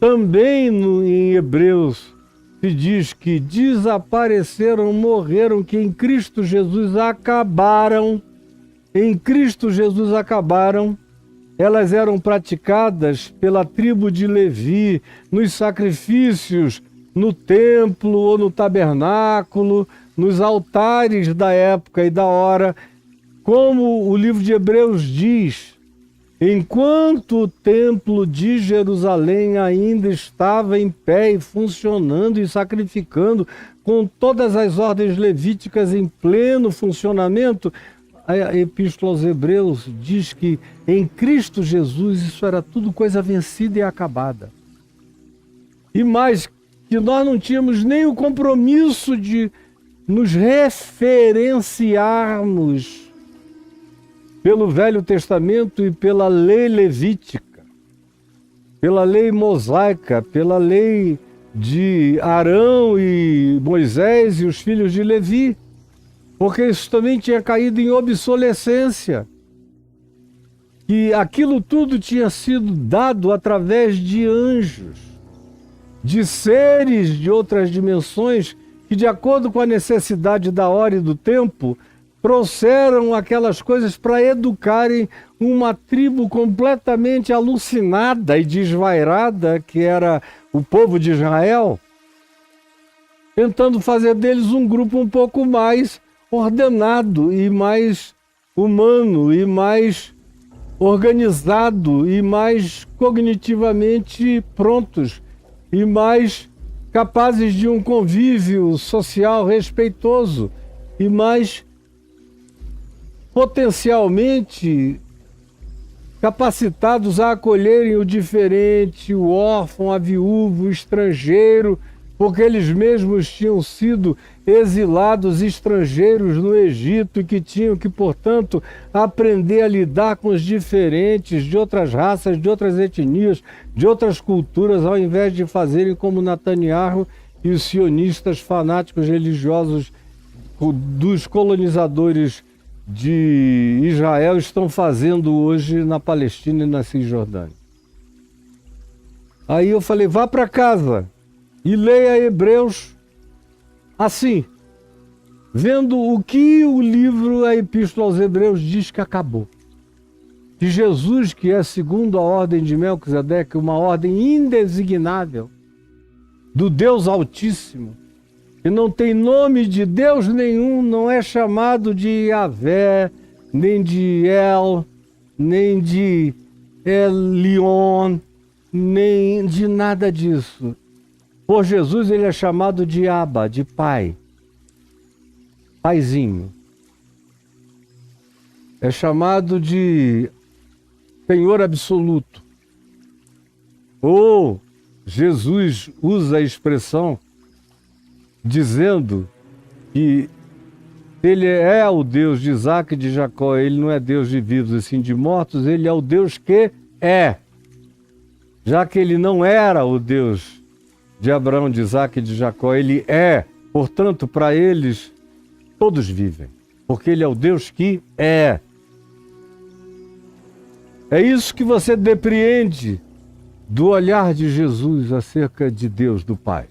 Também em Hebreus se diz que desapareceram, morreram, que em Cristo Jesus acabaram. Em Cristo Jesus acabaram. Elas eram praticadas pela tribo de Levi, nos sacrifícios, no templo ou no tabernáculo, nos altares da época e da hora. Como o livro de Hebreus diz, enquanto o templo de Jerusalém ainda estava em pé e funcionando e sacrificando, com todas as ordens levíticas em pleno funcionamento, a Epístola aos Hebreus diz que em Cristo Jesus isso era tudo coisa vencida e acabada. E mais, que nós não tínhamos nem o compromisso de nos referenciarmos pelo Velho Testamento e pela lei levítica, pela lei mosaica, pela lei de Arão e Moisés e os filhos de Levi, porque isso também tinha caído em obsolescência. E aquilo tudo tinha sido dado através de anjos, de seres de outras dimensões, que de acordo com a necessidade da hora e do tempo, trouxeram aquelas coisas para educarem uma tribo completamente alucinada e desvairada, que era o povo de Israel, tentando fazer deles um grupo um pouco mais ordenado e mais humano e mais organizado e mais cognitivamente prontos e mais capazes de um convívio social respeitoso e mais potencialmente capacitados a acolherem o diferente, o órfão, a viúva, o estrangeiro, porque eles mesmos tinham sido exilados estrangeiros no Egito e que tinham que, portanto, aprender a lidar com os diferentes de outras raças, de outras etnias, de outras culturas, ao invés de fazerem como Netanyahu e os sionistas fanáticos religiosos dos colonizadores de Israel estão fazendo hoje na Palestina e na Cisjordânia. Aí eu falei, vá para casa e leia Hebreus assim, vendo o que o livro, a Epístola aos Hebreus diz que acabou. Que Jesus, que é segundo a ordem de Melquisedeque, uma ordem indesignável do Deus Altíssimo, que não tem nome de Deus nenhum, não é chamado de Yahvé, nem de El, nem de Elion, nem de nada disso. Por Jesus ele é chamado de Abba, de Pai, Paizinho. É chamado de Senhor absoluto. Ou Jesus usa a expressão dizendo que ele é o Deus de Isaac e de Jacó, ele não é Deus de vivos e sim de mortos, ele é o Deus que é. Já que ele não era o Deus de Abraão, de Isaac e de Jacó, ele é. Portanto, para eles, todos vivem, porque ele é o Deus que é. É isso que você depreende do olhar de Jesus acerca de Deus, do Pai.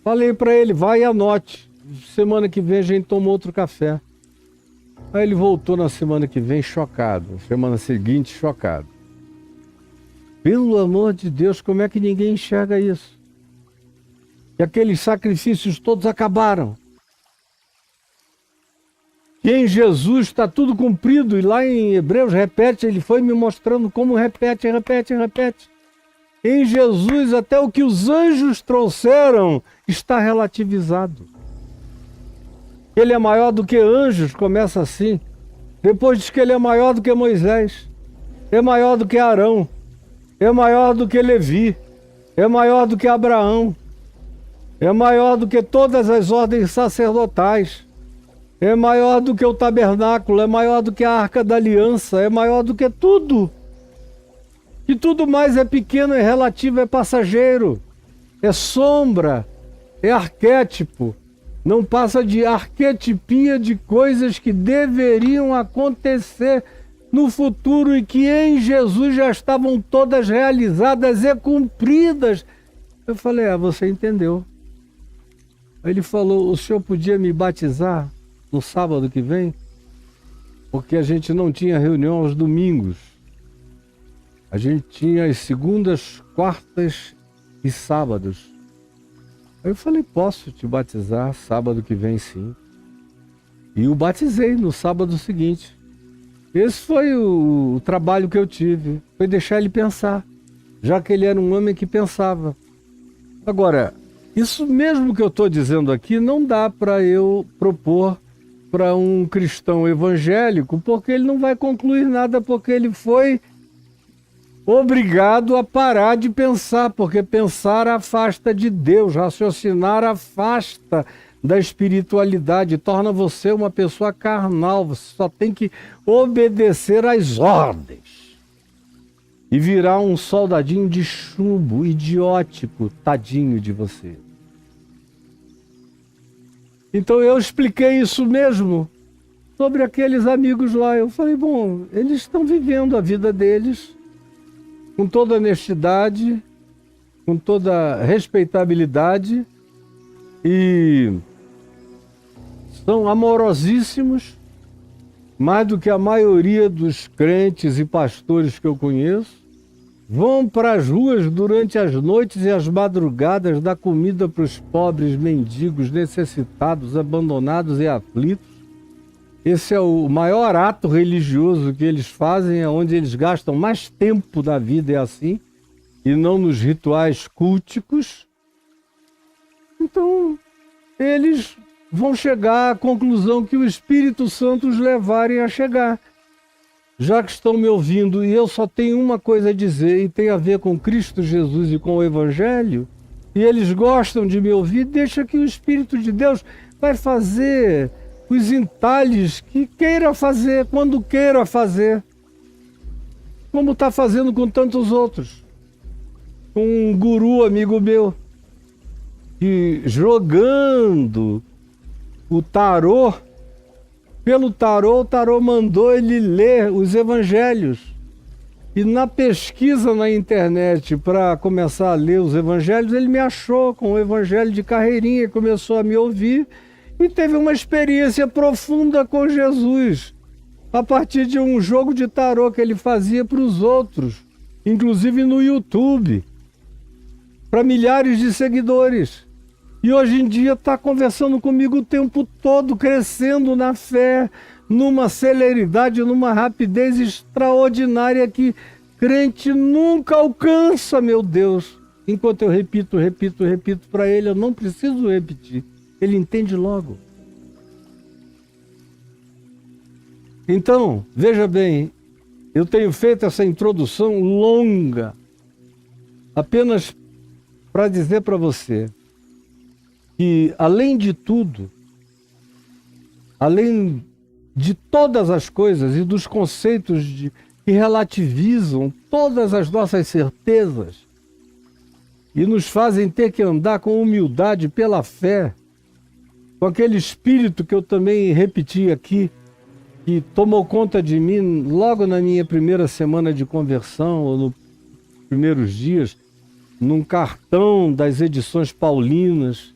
Falei para ele, vai e anote. Semana que vem a gente toma outro café. Aí ele voltou na semana que vem chocado. Semana seguinte, chocado. Pelo amor de Deus, como é que ninguém enxerga isso? Que aqueles sacrifícios todos acabaram. E em Jesus está tudo cumprido. E lá em Hebreus repete, ele foi me mostrando como repete. Em Jesus até o que os anjos trouxeram está relativizado. Ele é maior do que anjos, começa assim. Depois diz que ele é maior do que Moisés. É maior do que Arão. É maior do que Levi. É maior do que Abraão. É maior do que todas as ordens sacerdotais. É maior do que o tabernáculo. É maior do que a arca da aliança. É maior do que tudo. E tudo mais é pequeno, é relativo, é passageiro. É sombra. É arquétipo. Não passa de arquetipia de coisas que deveriam acontecer no futuro e que em Jesus já estavam todas realizadas e cumpridas. Eu falei, você entendeu. Aí ele falou, o senhor podia me batizar no sábado que vem? Porque a gente não tinha reunião aos domingos. A gente tinha as segundas, quartas e sábados. Aí eu falei, posso te batizar sábado que vem, sim. E o batizei no sábado seguinte. Esse foi o trabalho que eu tive. Foi deixar ele pensar. Já que ele era um homem que pensava. Agora, isso mesmo que eu estou dizendo aqui, não dá para eu propor para um cristão evangélico, porque ele não vai concluir nada, porque ele foi obrigado a parar de pensar, porque pensar afasta de Deus, raciocinar afasta da espiritualidade, torna você uma pessoa carnal, você só tem que obedecer às ordens e virar um soldadinho de chumbo, idiótico, tadinho de você. Então eu expliquei isso mesmo sobre aqueles amigos lá. Eu falei, bom, eles estão vivendo a vida deles com toda honestidade, com toda respeitabilidade e são amorosíssimos, mais do que a maioria dos crentes e pastores que eu conheço. Vão para as ruas durante as noites e as madrugadas dar comida para os pobres, mendigos, necessitados, abandonados e aflitos. Esse é o maior ato religioso que eles fazem, é onde eles gastam mais tempo da vida, é assim, e não nos rituais culticos. Então, eles vão chegar à conclusão que o Espírito Santo os levarem a chegar. Já que estão me ouvindo e eu só tenho uma coisa a dizer e tem a ver com Cristo Jesus e com o Evangelho, e eles gostam de me ouvir, deixa que o Espírito de Deus vai fazer os entalhes que queira fazer, quando queira fazer, como está fazendo com tantos outros. Um guru amigo meu, que jogando o tarô, pelo tarô, o tarô mandou ele ler os evangelhos. E na pesquisa na internet para começar a ler os evangelhos, ele me achou com o evangelho de carreirinha, começou a me ouvir e teve uma experiência profunda com Jesus, a partir de um jogo de tarô que ele fazia para os outros, inclusive no YouTube, para milhares de seguidores. E hoje em dia está conversando comigo o tempo todo, crescendo na fé, numa celeridade, numa rapidez extraordinária que crente nunca alcança, meu Deus. Enquanto eu repito para ele, eu não preciso repetir. Ele entende logo. Então, veja bem, eu tenho feito essa introdução longa, apenas para dizer para você que, além de tudo, além de todas as coisas e dos conceitos que relativizam todas as nossas certezas e nos fazem ter que andar com humildade pela fé, com aquele espírito que eu também repeti aqui, que tomou conta de mim logo na minha primeira semana de conversão, ou no primeiros dias, num cartão das edições paulinas,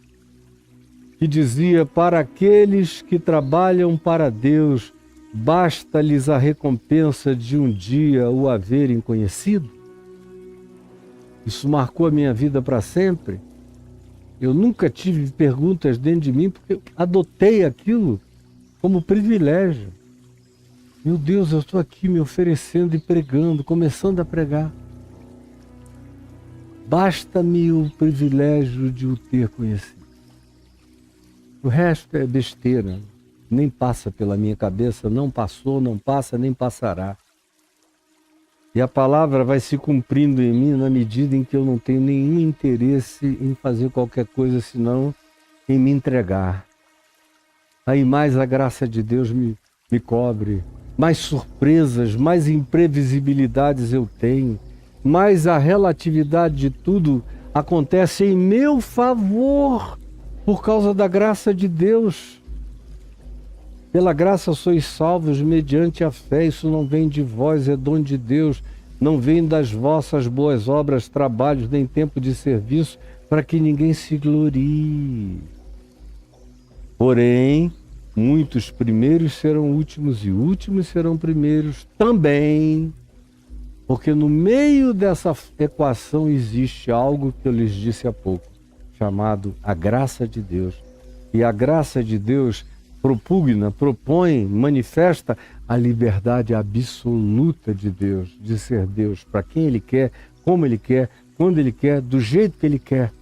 que dizia: para aqueles que trabalham para Deus, basta-lhes a recompensa de um dia o haverem conhecido. Isso marcou a minha vida para sempre. Eu nunca tive perguntas dentro de mim, porque eu adotei aquilo como privilégio. Meu Deus, eu estou aqui me oferecendo e pregando, começando a pregar. Basta-me o privilégio de o ter conhecido. O resto é besteira, nem passa pela minha cabeça, não passou, não passa, nem passará. E a palavra vai se cumprindo em mim na medida em que eu não tenho nenhum interesse em fazer qualquer coisa senão em me entregar. Aí mais a graça de Deus me cobre, mais surpresas, mais imprevisibilidades eu tenho, mais a relatividade de tudo acontece em meu favor por causa da graça de Deus. Pela graça sois salvos mediante a fé, isso não vem de vós, é dom de Deus, não vem das vossas boas obras, trabalhos, nem tempo de serviço, para que ninguém se glorie. Porém, muitos primeiros serão últimos e últimos serão primeiros também, porque no meio dessa equação existe algo que eu lhes disse há pouco, chamado a graça de Deus. E a graça de Deus propugna, propõe, manifesta a liberdade absoluta de Deus, de ser Deus, para quem Ele quer, como Ele quer, quando Ele quer, do jeito que Ele quer.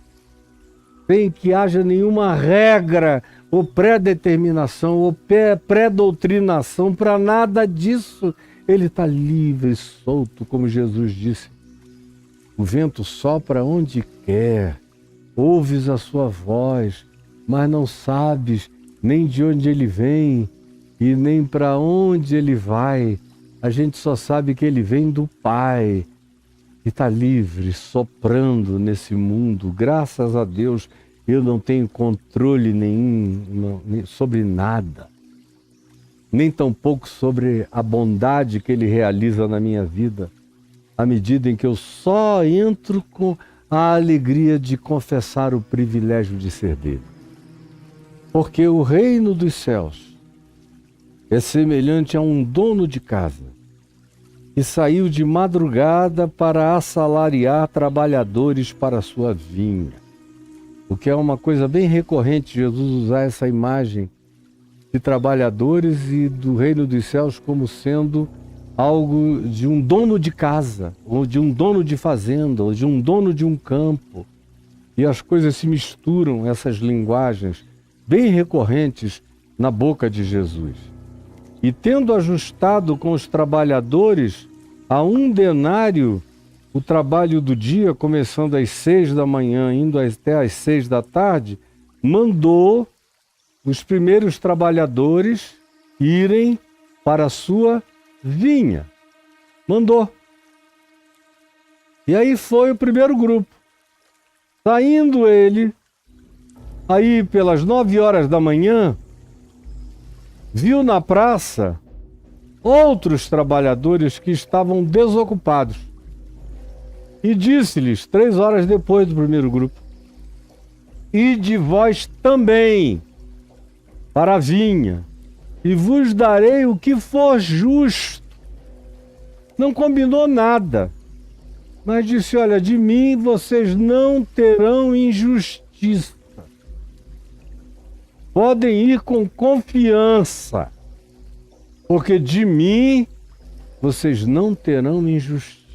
Sem que haja nenhuma regra, ou pré-determinação, ou pré-doutrinação, para nada disso. Ele está livre e solto, como Jesus disse. O vento sopra onde quer, ouves a sua voz, mas não sabes nem de onde ele vem e nem para onde ele vai. A gente só sabe que ele vem do Pai e está livre, soprando nesse mundo. Graças a Deus, eu não tenho controle nenhum sobre nada, nem tampouco sobre a bondade que ele realiza na minha vida, à medida em que eu só entro com a alegria de confessar o privilégio de ser dele. Porque o reino dos céus é semelhante a um dono de casa que saiu de madrugada para assalariar trabalhadores para a sua vinha. O que é uma coisa bem recorrente, Jesus usar essa imagem de trabalhadores e do reino dos céus como sendo algo de um dono de casa, ou de um dono de fazenda, ou de um dono de um campo. E as coisas se misturam, essas linguagens bem recorrentes na boca de Jesus. E tendo ajustado com os trabalhadores a 1 denário o trabalho do dia, começando às 6 da manhã, indo até às 6 da tarde, mandou os primeiros trabalhadores irem para a sua vinha. Mandou. E aí foi o primeiro grupo. Saindo ele, aí pelas 9 horas da manhã, viu na praça outros trabalhadores que estavam desocupados. E disse-lhes, 3 horas depois do primeiro grupo: ide vós também para a vinha, e vos darei o que for justo. Não combinou nada, mas disse: olha, de mim vocês não terão injustiça. Podem ir com confiança, porque de mim vocês não terão injustiça.